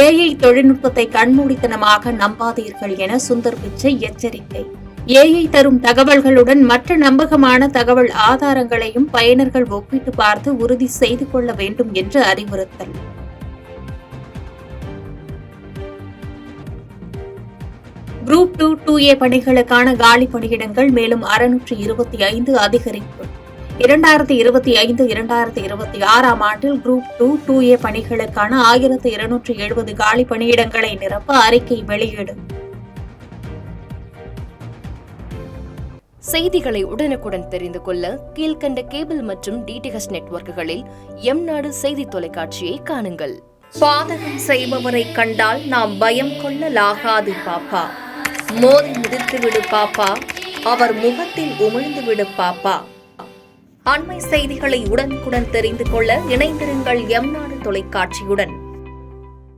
AI தொழில்நுட்பத்தை கண்மூடித்தனமாக நம்பாதீர்கள் என சுந்தர் பிச்சை எச்சரிக்கை. ஏஐ தரும் தகவல்களுடன் மற்ற நம்பகமான தகவல் ஆதாரங்களையும் பயனர்கள் ஒப்பிட்டு பார்த்து உறுதி செய்து கொள்ள வேண்டும் என்று அறிவுறுத்தல். குரூப் 2 2A பணிகளுக்கான காலி பணியிடங்கள் மேலும் 625 அதிகரிப்பு. 2025-2026 ஆண்டில் குரூப் 2 2A பணிகளுக்கான 1270 காலி பணியிடங்களை நிரப்ப அறிக்கை வெளியீடு. செய்திகளை உடனுக்குடன் தெரிந்து கொள்ள கீழ்கண்ட கேபிள் மற்றும் டிடிஎச் நெட்வொர்க்குகளில் எம்நாடு செய்தி தொலைக்காட்சியை காணுங்கள். பாதகம் செய்பவரை கண்டால் நாம் பயம் கொள்ளலாகாது பாப்பா. மோதி மிதித்துவிடு பாப்பா, அவர் முகத்தில் உமிழ்ந்துவிடு பாப்பா. அண்மை செய்திகளை உடனுக்குடன் தெரிந்து கொள்ள இணைந்திருங்கள் எம்நாடு தொலைக்காட்சியுடன்.